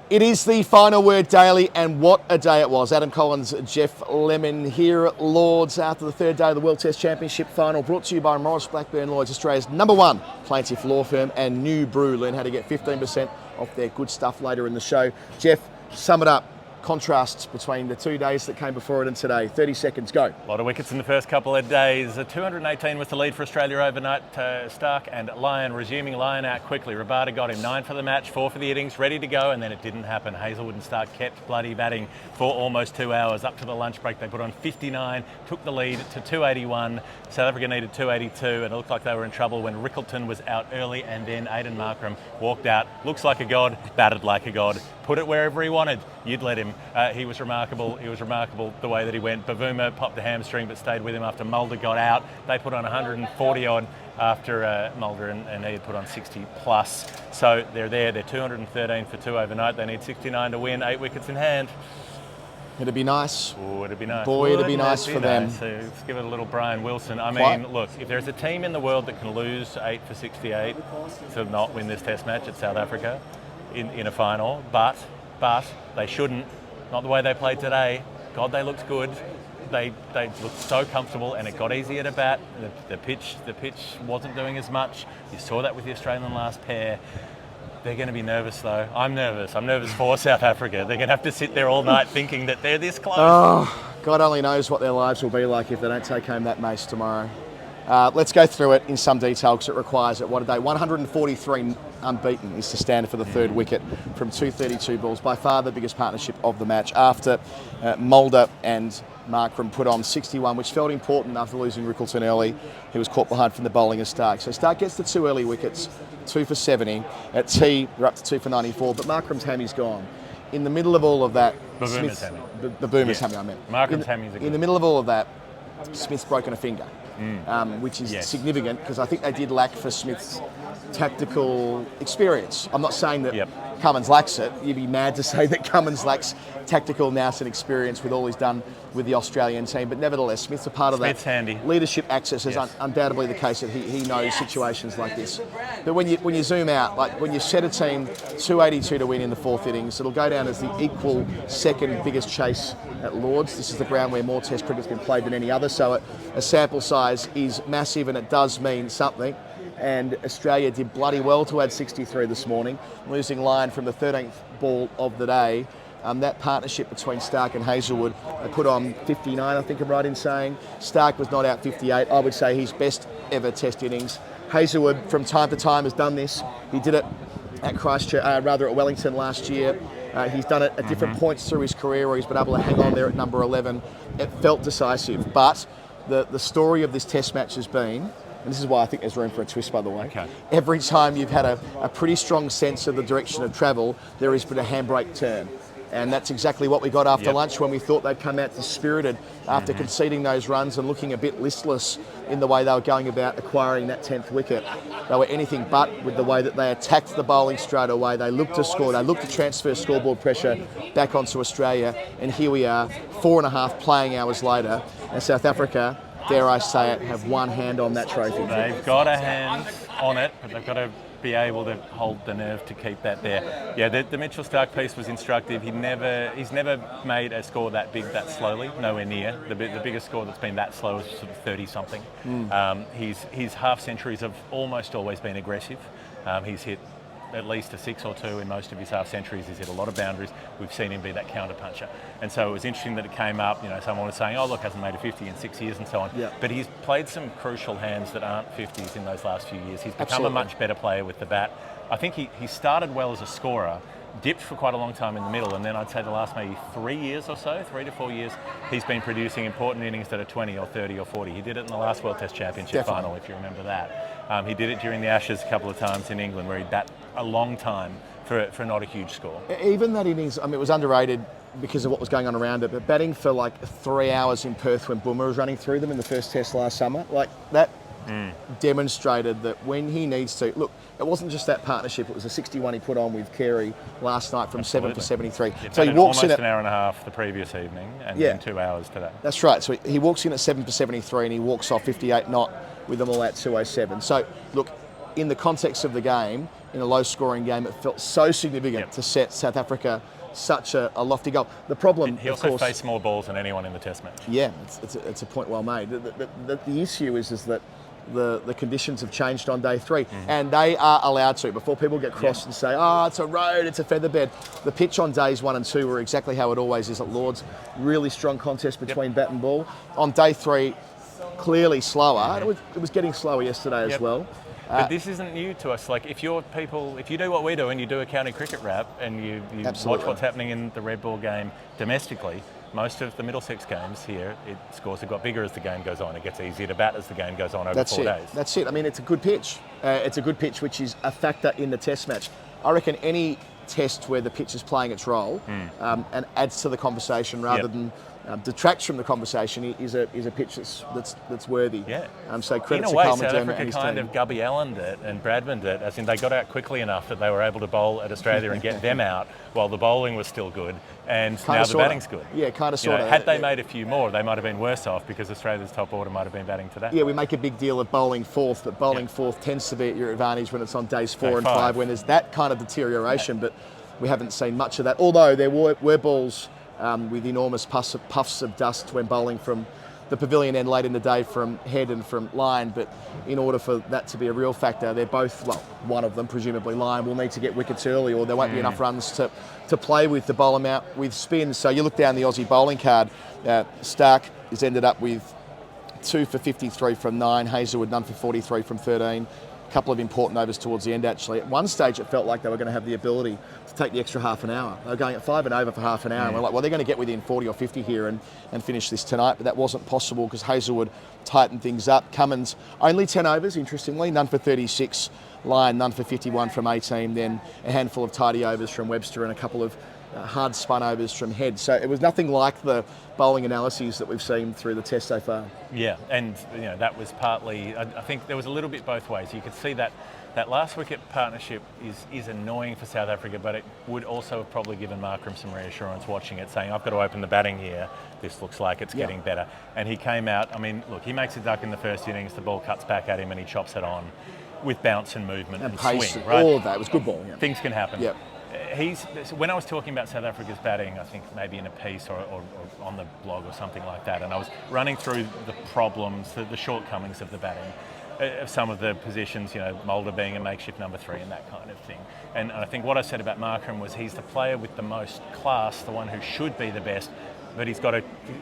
It is the Final Word Daily, and what a day it was. Adam Collins, Jeff Lemon here at Lords after the third day of the World Test Championship final, brought to you by Maurice Blackburn Lawyers, Australia's #1 plaintiff law firm, and New Brew. Learn how to get 15% off their good stuff later in the show. Jeff, sum it up. Contrasts between the 2 days that came before it and today. 30 seconds, go. A lot of wickets in the first couple of days. 218 was the lead for Australia overnight. Starc and Lyon resuming. Lyon out quickly. Rabada got him 9 for the match, 4 for the innings, ready to go, and then it didn't happen. Hazlewood and Starc kept bloody batting for almost 2 hours. Up to the lunch break, they put on 59, took the lead to 281. South Africa needed 282, and it looked like they were in trouble when Rickleton was out early, and then Aiden Markram walked out. Looks like a god, batted like a god. Put it wherever he wanted. You'd let him. He was remarkable. He was remarkable the way that he went. Bavuma popped a hamstring but stayed with him after Mulder got out. They put on 140 odd after Mulder and he had put on 60 plus. So they're there. They're 213 for 2 overnight. They need 69 to win. 8 wickets in hand. It'd be nice. Oh, it'd be nice. Boy, it'd be nice for them. So let's give it a little Brian Wilson. I mean, look, if there's a team in the world that can lose 8 for 68 to not win this Test match, it's South Africa in a final, but they shouldn't. Not the way they played today. God, they looked good. They looked so comfortable, and it got easier to bat. The pitch wasn't doing as much. You saw that with the Australian last pair. They're going to be nervous though. I'm nervous. I'm nervous for South Africa. They're going to have to sit there all night thinking that they're this close. Oh, God only knows what their lives will be like if they don't take home that mace tomorrow. Let's go through it in some detail because it requires it. What a day. 143 unbeaten is the standard for the third wicket from 232 balls. By far the biggest partnership of the match after Mulder and Markram put on 61, which felt important after losing Rickleton early. He was caught behind from the bowling of Starc. So Starc gets the 2 early wickets, 2 for 70. At T, they're up to 2 for 94, but Markram's hammy's gone. In the middle of all of that, Bavuma's hammy. The Boomer's hammy, I meant. Markram's hammy's in the middle of all of that, Smith's broken a finger. Which is significant because I think they did lack for Smith's tactical experience. I'm not saying that Cummins lacks it. You'd be mad to say that Cummins lacks tactical nous and experience with all he's done with the Australian team, but nevertheless, Smith's a part of that. Handy. Leadership access is undoubtedly the case that he knows situations like this. But when you zoom out, like when you set a team 282 to win in the 4th innings, it'll go down as the equal second biggest chase at Lords. This is the ground where more Test cricket's been played than any other, so a sample size is massive and it does mean something. And Australia did bloody well to add 63 this morning, losing Lyon from the 13th ball of the day. That partnership between Starc and Hazlewood, they put on 59, I think I'm right in saying. Starc was not out 58. I would say his best ever Test innings. Hazlewood, from time to time, has done this. He did it at at Wellington last year. He's done it at different points through his career where he's been able to hang on there at number 11. It felt decisive, but the story of this Test match has been, and this is why I think there's room for a twist, by the way. Okay. Every time you've had a pretty strong sense of the direction of travel, there has been a handbrake turn. And that's exactly what we got after lunch when we thought they'd come out dispirited after conceding those runs and looking a bit listless in the way they were going about acquiring that 10th wicket. They were anything but with the way that they attacked the bowling straight away. They looked to score. They looked to transfer scoreboard pressure back onto Australia. And here we are, 4.5 playing hours later, and South Africa, dare I say it, have one hand on that trophy. They've got a hand on it, but they've got to be able to hold the nerve to keep that there. Yeah, the Mitchell Starc piece was instructive. He's never made a score that big that slowly, nowhere near. The biggest score that's been that slow is sort of 30-something. His half centuries have almost always been aggressive. He's hit at least a 6 or 2 in most of his half centuries. He's hit a lot of boundaries. We've seen him be that counter puncher. And so it was interesting that it came up, someone was saying, oh look, hasn't made a 50 in 6 years and so on. Yeah. But he's played some crucial hands that aren't 50s in those last few years. He's become a much better player with the bat. I think he started well as a scorer, dipped for quite a long time in the middle, and then I'd say the last maybe 3 years or so, 3 to 4 years, he's been producing important innings that are 20 or 30 or 40. He did it in the last World Test Championship final, if you remember that. He did it during the Ashes a couple of times in England where he bat a long time for not a huge score. Even that innings, it was underrated because of what was going on around it, but batting for like 3 hours in Perth when Boomer was running through them in the first Test last summer, like that demonstrated that when he needs to, look, it wasn't just that partnership, it was a 61 he put on with Carey last night from 7 for 73. So he walks in at an hour and a half the previous evening and then 2 hours today. That's right, so he walks in at 7 for 73 and he walks off 58 not with them all at 207. So look, in the context of the game, in a low-scoring game, it felt so significant to set South Africa such a lofty goal. The problem, he of also course, faced more balls than anyone in the Test match. Yeah, it's a point well made. The issue is that the conditions have changed on day 3, and they are allowed to. Before people get cross and say, "Oh, it's a road, it's a feather bed," the pitch on days 1 and 2 were exactly how it always is at Lords. Really strong contest between bat and ball. On day 3, clearly slower. It was getting slower yesterday as well. But this isn't new to us. Like, if you do what we do and you do a county cricket wrap and you watch what's happening in the red ball game domestically, most of the Middlesex games here, scores have got bigger as the game goes on. It gets easier to bat as the game goes on over 4 days. That's it. I mean, it's a good pitch. It's a good pitch, which is a factor in the Test match. I reckon any test where the pitch is playing its role and adds to the conversation rather than detracts from the conversation is a pitch that's worthy. Yeah. So credit in a to way, Carl South McDermott Africa and his kind team. of Gubby Allen'd it and Bradman'd it, as in they got out quickly enough that they were able to bowl at Australia and get them out while the bowling was still good, and now the batting's good. Yeah, kind of sort of. Had they made a few more, they might have been worse off because Australia's top order might have been batting today. Yeah, we make a big deal of bowling fourth, but bowling fourth tends to be at your advantage when it's on days 4 and 5 when there's that kind of deterioration, but we haven't seen much of that. Although there were balls with enormous puffs of dust when bowling from the pavilion end late in the day from head and from line, but in order for that to be a real factor, they're both, well, one of them, presumably line, will need to get wickets early or there won't be enough runs to play with to bowl them out with spin. So you look down the Aussie bowling card, Starc has ended up with 2 for 53 from 9, Hazlewood none for 43 from 13. A couple of important overs towards the end, actually. At one stage, it felt like they were going to have the ability to take the extra half an hour. They were going at 5 and over for half an hour, and we're like, well, they're going to get within 40 or 50 here and finish this tonight, but that wasn't possible because Hazlewood tightened things up. Cummins, only 10 overs, interestingly, none for 36. Lyon, none for 51 from 18, then a handful of tidy overs from Webster and a couple of hard spun overs from Head. So it was nothing like the bowling analyses that we've seen through the Test so far. Yeah, and that was partly, I think there was a little bit both ways. You could see that last wicket partnership is annoying for South Africa, but it would also have probably given Markram some reassurance watching it, saying, I've got to open the batting here. This looks like it's getting better. And he came out, I mean, look, he makes a duck in the first innings, the ball cuts back at him and he chops it on with bounce and movement and pace, swing, right? All of that. It was good ball. Yeah. Things can happen. Yep. When I was talking about South Africa's batting, I think maybe in a piece or on the blog or something like that, and I was running through the problems, the shortcomings of the batting, of some of the positions, Mulder being a makeshift number 3 and that kind of thing. And I think what I said about Markram was he's the player with the most class, the one who should be the best, but he's got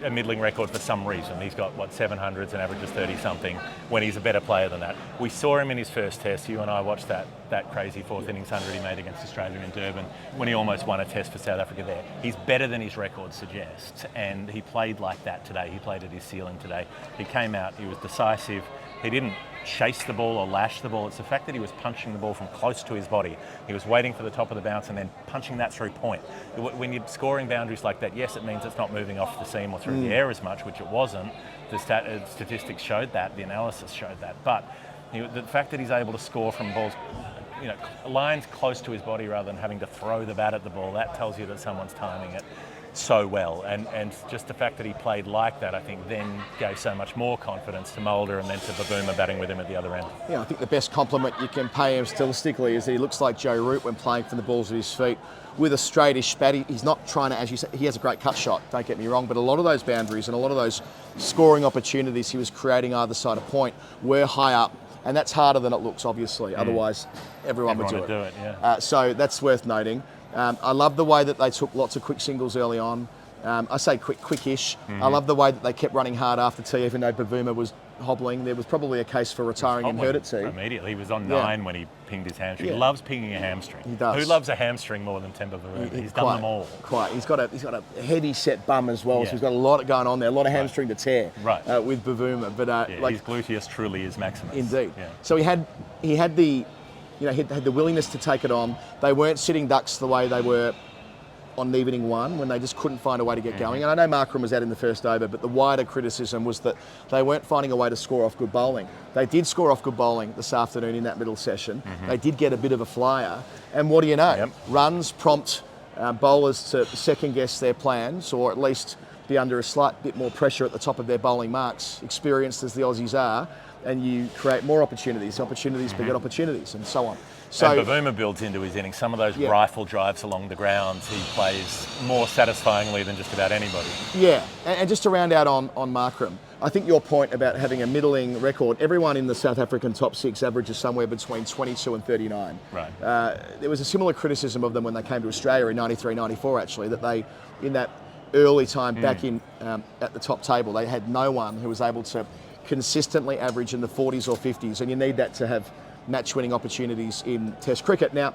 a middling record for some reason. He's got, 700s and averages 30-something when he's a better player than that. We saw him in his first test. You and I watched that crazy 4th innings 100 he made against Australia in Durban when he almost won a test for South Africa there. He's better than his record suggests, and he played like that today. He played at his ceiling today. He came out, he was decisive. He didn't chase the ball or lash the ball. It's the fact that he was punching the ball from close to his body. He was waiting for the top of the bounce and then punching that through point. When you're scoring boundaries like that, yes, it means it's not moving off the seam or through the air as much, which it wasn't. The statistics showed that, the analysis showed that. But the fact that he's able to score from balls, lines close to his body rather than having to throw the bat at the ball, that tells you that someone's timing it so well, and just the fact that he played like that, I think, then gave so much more confidence to Mulder and then to Bavuma batting with him at the other end. Yeah, I think the best compliment you can pay him stylistically is that he looks like Joe Root when playing from the balls of his feet with a straightish bat. He's not trying to, as you say, he has a great cut shot, don't get me wrong, but a lot of those boundaries and a lot of those scoring opportunities he was creating either side of point were high up, and that's harder than it looks, obviously. Otherwise, everyone would do it. Yeah. So that's worth noting. I love the way that they took lots of quick singles early on. I say quickish. I love the way that they kept running hard after tea, even though Bavuma was hobbling. There was probably a case for retiring and hurt at tea. Immediately. He was on 9 when he pinged his hamstring. Yeah. He loves pinging a hamstring. He does. Who loves a hamstring more than Temba Bavuma? He's done them all. Quite. He's got a heavy set bum as well, Yeah. so he's got a lot going on there, a lot of hamstring to tear with Bavuma. But his gluteus truly is maximus. Indeed. Yeah. So he had the willingness to take it on. They weren't sitting ducks the way they were on evening 1 when they just couldn't find a way to get going. And I know Markram was out in the first over, but the wider criticism was that they weren't finding a way to score off good bowling. They did score off good bowling this afternoon in that middle session. They did get a bit of a flyer. And what do you know? Runs prompt bowlers to second guess their plans, or at least be under a slight bit more pressure at the top of their bowling marks, experienced as the Aussies are, and you create more opportunities beget opportunities, and so on. So and Bavuma builds into his innings. Some of those rifle drives along the grounds, he plays more satisfyingly than just about anybody. Yeah, and just to round out on Markram, I think your point about having a middling record, everyone in the South African top 6 averages somewhere between 22 and 39. Right. There was a similar criticism of them when they came to Australia in 93, 94 actually, that they, in that early time back in at the top table, they had no one who was able to consistently average in the 40s or 50s, and you need that to have match-winning opportunities in Test cricket. Now,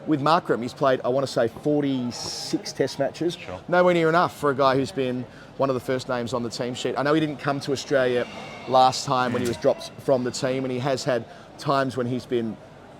with Markram, he's played, I want to say, 46 Test matches. Sure. Nowhere near enough for a guy who's been one of the first names on the team sheet. I know he didn't come to Australia last time when he was dropped from the team, and he has had times when he's been,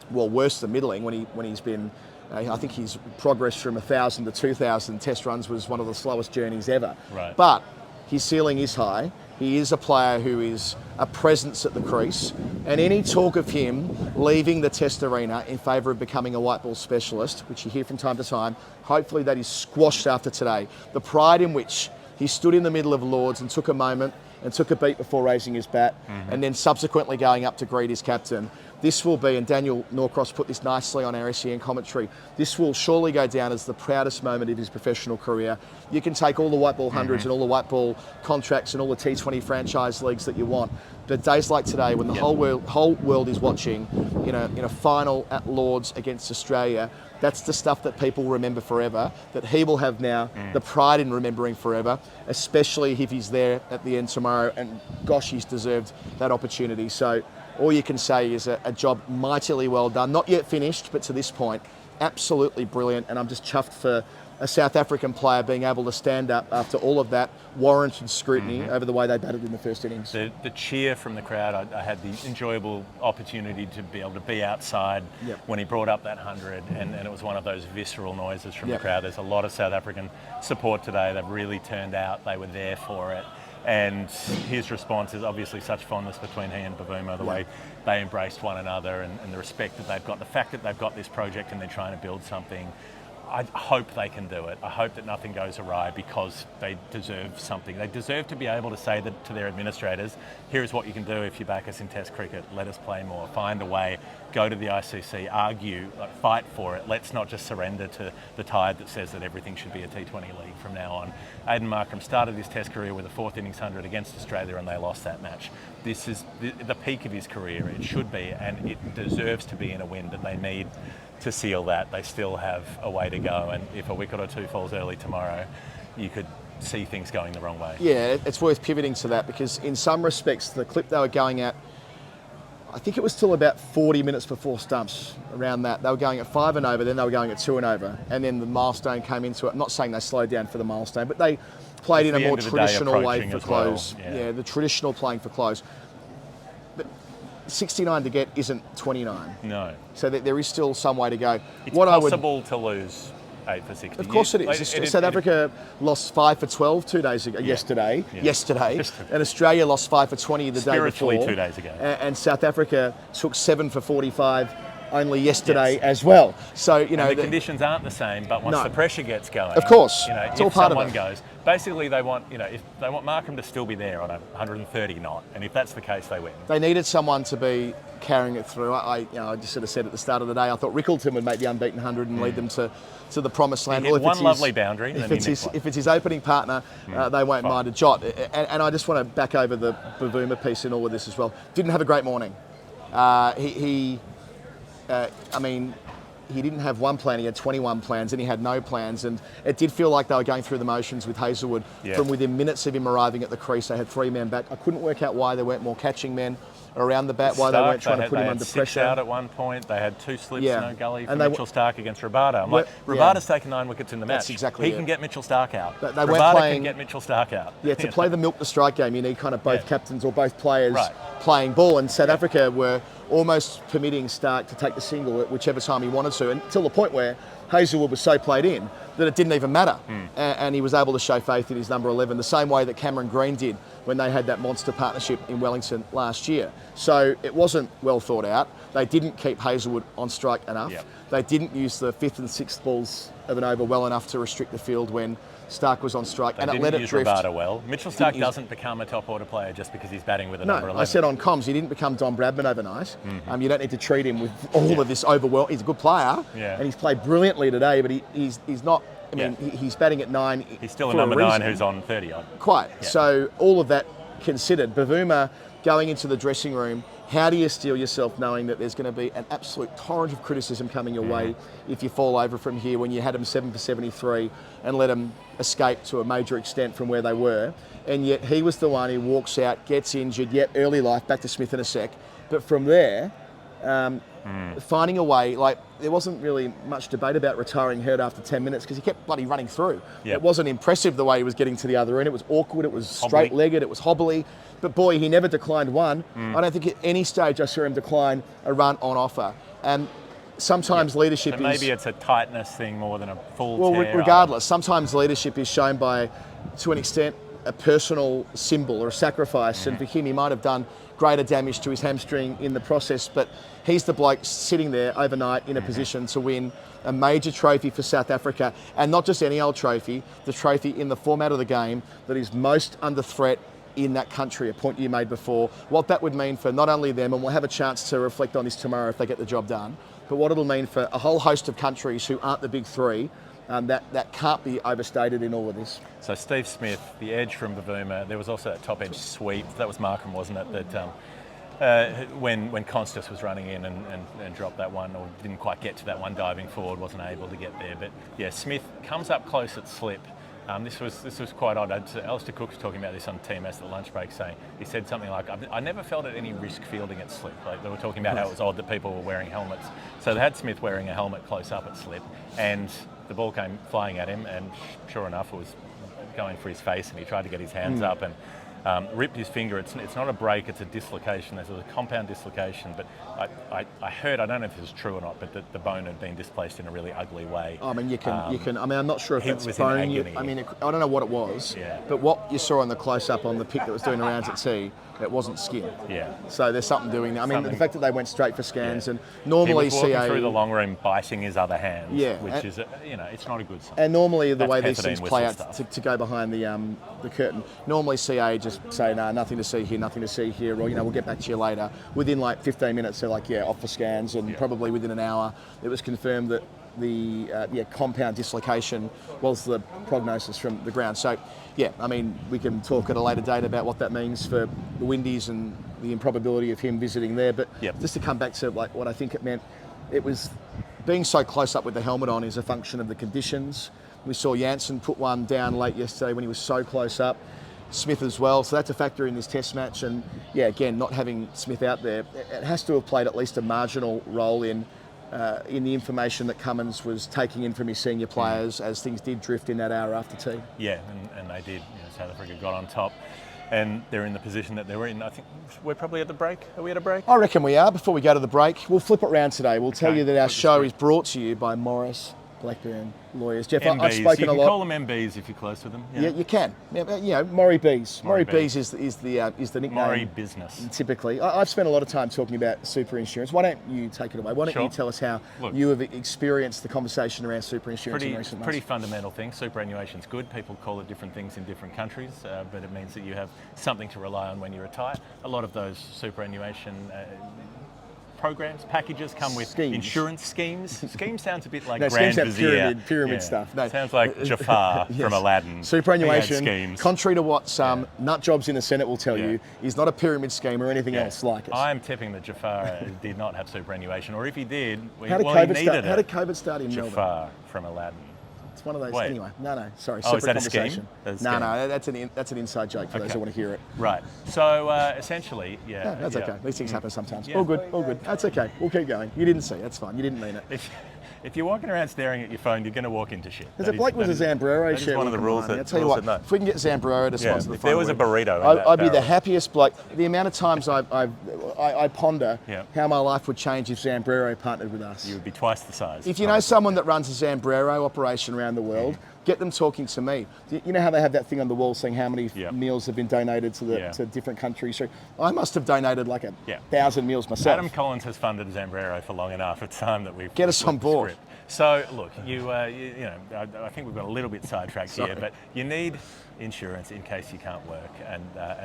well, worse than middling, when he's been, I think his progress from 1,000 to 2,000 Test runs was one of the slowest journeys ever. Right. But his ceiling is high. He is a player who is a presence at the crease, and any talk of him leaving the Test arena in favour of becoming a white ball specialist, which you hear from time to time, hopefully that is squashed after today. The pride in which he stood in the middle of Lords and took a moment and took a beat before raising his bat, and then subsequently going up to greet his captain. This will be, and Daniel Norcross put this nicely on our SEN commentary, this will surely go down as the proudest moment of his professional career. You can take all the white ball hundreds and all the white ball contracts and all the T20 franchise leagues that you want, but days like today, when the whole world is watching in a final at Lords against Australia, that's the stuff that people remember forever, that he will have now the pride in remembering forever, especially if he's there at the end tomorrow, and gosh, he's deserved that opportunity. So all you can say is a job mightily well done. Not yet finished, but to this point, absolutely brilliant. And I'm just chuffed for a South African player being able to stand up after all of that warranted scrutiny over the way they batted in the first innings. The cheer from the crowd, I had the enjoyable opportunity to be able to be outside when he brought up that 100, and it was one of those visceral noises from the crowd. There's a lot of South African support today. They've really turned out. They were there for it. And his response is obviously such fondness between he and Bavuma, the way they embraced one another, and the respect that they've got, the fact that they've got this project and they're trying to build something. I hope they can do it. I hope that nothing goes awry, because they deserve something. They deserve to be able to say that to their administrators, here's what you can do if you back us in Test cricket. Let us play more. Find a way. Go to the ICC. Argue. Fight for it. Let's not just surrender to the tide that says that everything should be a T20 league from now on. Aiden Markram started his Test career with a 4th innings 100 against Australia, and they lost that match. This is the peak of his career. It should be, and it deserves to be in a win, but they need to seal that. They still have a way to go, and if a wicket or two falls early tomorrow, you could see things going the wrong way. Yeah, it's worth pivoting to that, because in some respects the clip they were going at, I think it was still about 40 minutes before stumps, around that. They were going at 5 and over, then they were going at 2 and over, and then the milestone came into it. I'm not saying they slowed down for the milestone, but they played in a more traditional way for close. Yeah, the traditional playing for close. 69 to get isn't 29. No. So there is still some way to go. It's possible to lose 8 for 60. Of course it is. South Africa lost 5 for 12 2 days ago, yesterday, and Australia lost 5 for 20 the day before. Spiritually 2 days ago. And South Africa took 7 for 45 only yesterday as well. So, and the conditions aren't the same, but once the pressure gets going, of course, it's all part of it. Goes, basically they want, if they want Markram to still be there on a 130 knot, and if that's the case, they win. They needed someone to be carrying it through. I just sort of said at the start of the day, I thought Rickleton would make the unbeaten 100 and lead them to the promised land. Well, one lovely boundary. If it's his opening partner, they won't mind a jot. And I just want to back over the Bavuma piece in all of this as well. Didn't have a great morning. He didn't have one plan, he had 21 plans, and he had no plans, and it did feel like they were going through the motions with Hazlewood. From within minutes of him arriving at the crease. They had 3 men back. I couldn't work out why there weren't more catching men around the bat, why they weren't trying to put him under pressure. Out at one point, they had 2 slips, no gully for Mitchell Starc against Rabada. I'm like, Rabada's taken 9 wickets in the match. That's exactly He can get Mitchell Starc out. Rabada can get Mitchell Starc out. Yeah, to play the milk the strike game, you need kind of both captains or both players playing ball, and South Africa were almost permitting Starc to take the single at whichever time he wanted to, until the point where Hazlewood was so played in that it didn't even matter. and he was able to show faith in his number 11 the same way that Cameron Green did when they had that monster partnership in Wellington last year. So it wasn't well thought out. They didn't keep Hazlewood on strike enough. Yep. They didn't use the 5th and 6th balls of an over well enough to restrict the field when Starc was on strike, They and it didn't let it use drift. Rabada well. Mitchell Starc doesn't become a top order player just because he's batting with a number 11. I said on comms, he didn't become Don Bradman overnight. You don't need to treat him with all of this overwhelm. He's a good player, and he's played brilliantly today, but he's not. I mean, he's batting at 9. He's still a number 9 who's on 30 odd. Quite. Yeah. So all of that considered, Bavuma going into the dressing room, how do you steel yourself knowing that there's going to be an absolute torrent of criticism coming your way if you fall over from here when you had them 7 for 73 and let them escape to a major extent from where they were? And yet he was the one who walks out, gets injured, early life, back to Smith in a sec. But from there, finding a way, like there wasn't really much debate about retiring Hurd after 10 minutes because he kept bloody running through. Yep. It wasn't impressive the way he was getting to the other end. It was awkward, it was straight-legged, it was hobbly. But boy, he never declined one. I don't think at any stage I saw him decline a run on offer. And sometimes leadership So maybe it's a tightness thing more than a full tear. Regardless, sometimes leadership is shown by, to an extent, a personal symbol or a sacrifice. And for him, he might have done greater damage to his hamstring in the process, but he's the bloke sitting there overnight in a position to win a major trophy for South Africa, and not just any old trophy, the trophy in the format of the game that is most under threat in that country, a point you made before, what that would mean for not only them, and we'll have a chance to reflect on this tomorrow if they get the job done, but what it'll mean for a whole host of countries who aren't the big three. That can't be overstated in all of this. So Steve Smith, the edge from Bavuma, there was also a top edge sweep. That was Markram, wasn't it? That when Constas was running in and dropped that one, or didn't quite get to that one diving forward, wasn't able to get there. But yeah, Smith comes up close at slip. This was quite odd. Alistair Cook was talking about this on TMS at the lunch break, saying he said something like, "I never felt at any risk fielding at slip." Like they were talking about how it was odd that people were wearing helmets. So they had Smith wearing a helmet close up at slip, and the ball came flying at him, and sure enough, it was going for his face, and he tried to get his hands up and ripped his finger. It's not a break, it's a dislocation. There's a compound dislocation, but I heard, I don't know if this is true or not, but the bone had been displaced in a really ugly way. I mean, you can. I mean, I'm not sure if He it's was in bone. agony. I mean, I don't know what it was, but what you saw on the close-up on the pic that was doing the rounds at tee, it wasn't skin. Yeah. So there's something doing there. I mean, the fact that they went straight for scans, and normally he was walking CA through the long room biting his other hand, which and, is it's not a good sign. And normally the That's way these pethidine things play whistle out stuff. to go behind the curtain, normally CA just say, no, nothing to see here, nothing to see here, or we'll get back to you later. Within like 15 minutes, they're like, off for scans, and probably within an hour, it was confirmed that the compound dislocation was the prognosis from the ground. So, I mean, we can talk at a later date about what that means for the Windies and the improbability of him visiting there. But just to come back to like what I think it meant, it was being so close up with the helmet on is a function of the conditions. We saw Janssen put one down late yesterday when he was so close up. Smith as well, so that's a factor in this test match. And again, not having Smith out there, it has to have played at least a marginal role in the information that Cummins was taking in from his senior players as things did drift in that hour after tea. Yeah, and they did. South Africa got on top, and they're in the position that they were in. I think we're probably at the break. Are we at a break? I reckon we are. Before we go to the break, we'll flip it round today. We'll tell you that our show is brought to you by Maurice Blackburn Lawyers. Jeff, MBs. I've spoken a lot. You can call them MBs if you're close to them. Yeah, you can. Maury Bees. Maury Bees is the nickname. Maury Business. Typically, I've spent a lot of time talking about super insurance. Why don't you take it away? Why don't you tell us how you have experienced the conversation around super insurance in recent months? Pretty fundamental thing. Superannuation's good. People call it different things in different countries, but it means that you have something to rely on when you retire. A lot of those superannuation programs, packages come with insurance schemes. Scheme sounds a bit like Grand Vizier. Pyramid stuff. No. Sounds like Jafar from Aladdin. Superannuation, contrary to what some nut jobs in the Senate will tell you, is not a pyramid scheme or anything else like it. I'm tipping that Jafar did not have superannuation, or if he did, how did COVID start in Melbourne? Jafar from Aladdin. It's one of those. Anyway, no, sorry. Oh, is that conversation. a scheme? No, that's an inside joke for those who want to hear it. Right. So essentially, that's okay. These things happen sometimes. All good. That's okay. We'll keep going. You didn't see. That's fine. You didn't mean it. If you're walking around staring at your phone, you're going to walk into shit. There's a bloke with a Zambrero shirt. That's one of the rules. I'll tell you what. If we can get Zambrero to sponsor the if there was a burrito, I'd be the happiest bloke. The amount of times I ponder Yeah. how my life would change if Zambrero partnered with us. You would be twice the size. If you know someone that runs a Zambrero operation around the world, get them talking to me. You know how they have that thing on the wall saying how many meals have been donated to different countries? So I must have donated like 1,000 meals myself. Adam Collins has funded Zambrero for long enough. It's time that we get us on board. So look, you know, I think we've got a little bit sidetracked here, but you need insurance in case you can't work, and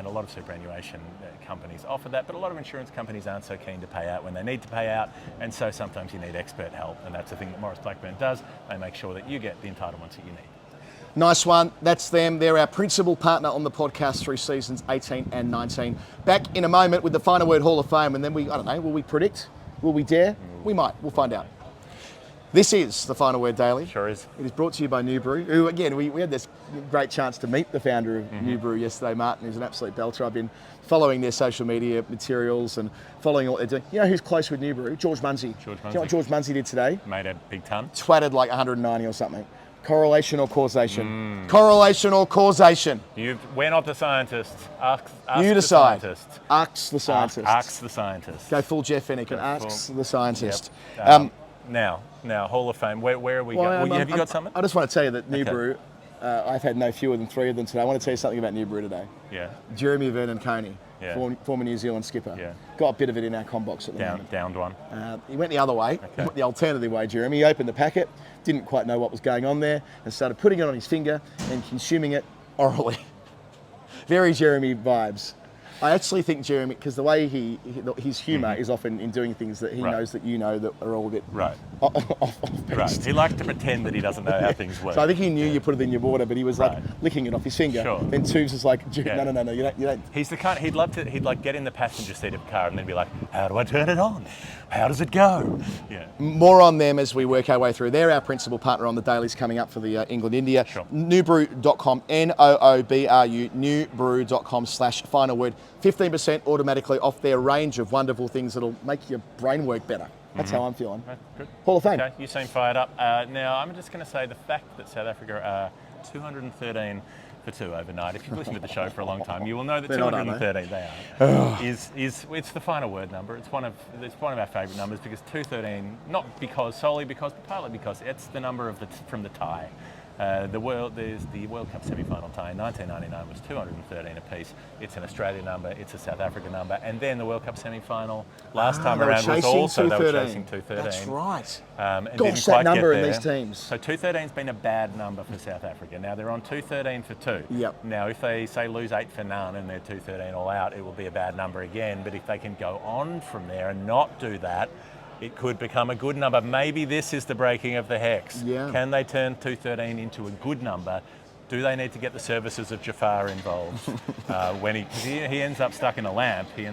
a lot of superannuation companies offer that, but a lot of insurance companies aren't so keen to pay out when they need to pay out, and so sometimes you need expert help, and that's the thing that Maurice Blackburn does. They make sure that you get the entitlements that you need. Nice one. That's them. They're our principal partner on the podcast through seasons 18 and 19. Back in a moment with the Final Word Hall of Fame, and then I don't know, will we predict? Will we dare? We might. We'll find out. This is the Final Word Daily. Sure is. It is brought to you by New Brew, who, again, we had this great chance to meet the founder of New Brew yesterday, Martin, who's an absolute belter. I've been following their social media materials and following what they're doing. You know who's close with New Brew? George Munsey. Do you know what George Munsey did today? Made a big ton. Twatted like 190 or something. Correlation or causation? Correlation or causation? We're not the scientists. Ask you decide. The scientist. Ask the scientist. Ask the scientist. Go full Jeff Fennick and ask the scientist. Yep. Now, Hall of Fame. Where are we going? Have you got something? I just want to tell you that New Brew, I've had no fewer than 3 of them today. I want to tell you something about New Brew today. Yeah. Jeremy Vernon Coney, former New Zealand skipper, got a bit of it in our com box at the moment. Downed one. He went the other way, he went the alternative way, Jeremy. He opened the packet, didn't quite know what was going on there, and started putting it on his finger and consuming it orally. Very Jeremy vibes. I actually think Jeremy, because the way his humour is often in doing things that he knows that you know that are all a bit off piste. He likes to pretend that he doesn't know how things work. So I think he knew you put it in your water, but he was like licking it off his finger. Sure. Then Tubes was like, no, you don't. He's the kind. He'd like get in the passenger seat of a car and then be like, how do I turn it on? How does it go? Yeah. More on them as we work our way through. They're our principal partner on the dailies coming up for the England-India. Sure. Newbrew.com, Noobru, newbrew.com/final word. 15% automatically off their range of wonderful things that'll make your brain work better. That's how I'm feeling. Good. Hall of Fame. Okay, you seem fired up. Now, I'm just going to say the fact that South Africa are 213 for 2 overnight. If you've listened to the show for a long time, you will know that 213 they are. It's the final word number. It's one of our favourite numbers because 213, not solely because, but partly because it's the number from the tie. The World Cup semi-final tie in 1999 was 213 apiece. It's an Australian number, it's a South African number, and then the World Cup semi-final last time around was also they were chasing 213. That's right. And Gosh, didn't quite that number get in there. these teams. So 213's been a bad number for South Africa. Now they're on 213 for 2. Yep. Now if they say lose 8 for none and they're 213 all out, it will be a bad number again. But if they can go on from there and not do that, it could become a good number. Maybe this is the breaking of the hex. Yeah. Can they turn 213 into a good number? Do they need to get the services of Jafar involved? When he ends up stuck in a lamp, he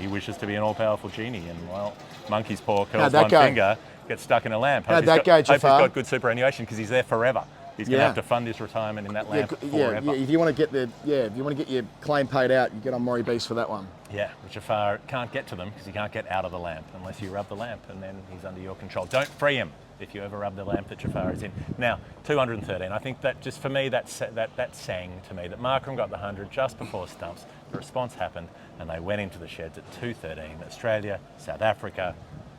wishes to be an all-powerful genie, and well, monkey's paw curls one finger, gets stuck in a lamp. How'd that go, Jafar? Hope he's got good superannuation because he's there forever. He's going to have to fund his retirement in that lamp forever. Yeah. If you want to get your claim paid out, you get on Maury Beast for that one. Yeah, but Jafar can't get to them because he can't get out of the lamp unless you rub the lamp, and then he's under your control. Don't free him if you ever rub the lamp that Jafar is in. Now, 213. I think that just for me, that sang to me that Markram got the 100 just before stumps. The response happened, and they went into the sheds at 213. Australia, South Africa,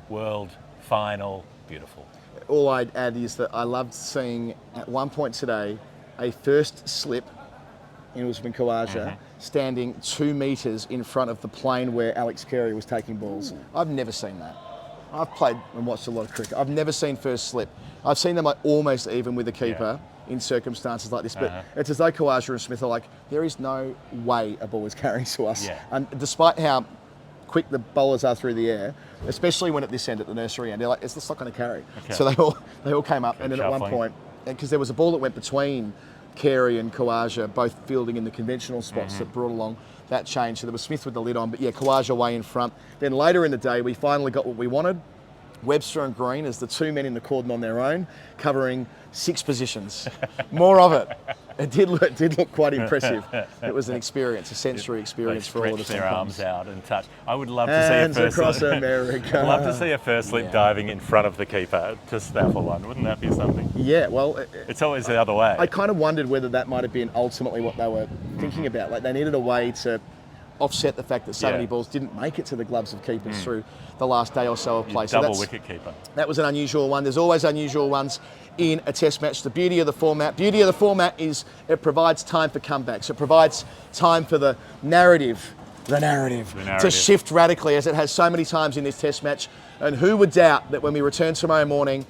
world final, beautiful. All I'd add is that I loved seeing at one point today a first slip in Usman Khawaja standing 2 metres in front of the plane where Alex Carey was taking balls. I've never seen that. I've played and watched a lot of cricket. I've never seen first slip. I've seen them like almost even with the keeper in circumstances like this. But it's as though Khawaja and Smith are like, there is no way a ball is carrying to us. Yeah. And despite how quick the bowlers are through the air, especially when at this end, at the nursery end, they're like, it's just not going to carry. Okay. So they all came up, and then at one point, because there was a ball that went between Carey and Khawaja, both fielding in the conventional spots that brought along that change. So there was Smith with the lid on, but yeah, Khawaja way in front. Then later in the day, we finally got what we wanted. Webster and Green as the 2 men in the cordon on their own, covering 6 positions. More of it. It did look quite impressive. It was an experience, a sensory experience for all of us. They their arms out and touch. I would love to see a first across slip. America. I'd love to see a first slip diving in front of the keeper to snaffle one. Wouldn't that be something? Yeah, well, it's always the other way. I kind of wondered whether that might have been ultimately what they were thinking about. Like they needed a way to offset the fact that so many balls didn't make it to the gloves of keepers through the last day or so of play. Double wicket keeper. That was an unusual one. There's always unusual ones in a test match. The beauty of the format is it provides time for comebacks. It provides time for the narrative to shift radically, as it has so many times in this test match. And who would doubt that when we return tomorrow morning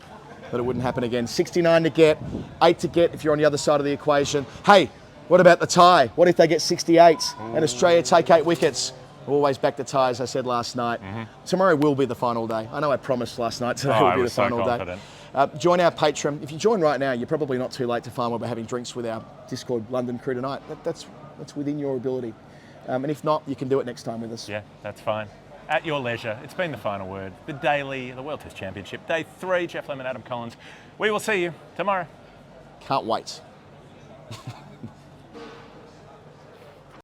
that it wouldn't happen again. 69 to get, 8 to get if you're on the other side of the equation. Hey, what about the tie? What if they get 68 and Australia take 8 wickets? Always back to tie, as I said last night. Tomorrow will be the final day. I know I promised last night today will be the final day. Join our Patreon. If you join right now, you're probably not too late to find where we're having drinks with our Discord London crew tonight. That's within your ability. And if not, you can do it next time with us. Yeah, that's fine. At your leisure. It's been the final word. The Daily, the World Test Championship, Day 3, Jeff Lemon, Adam Collins. We will see you tomorrow. Can't wait.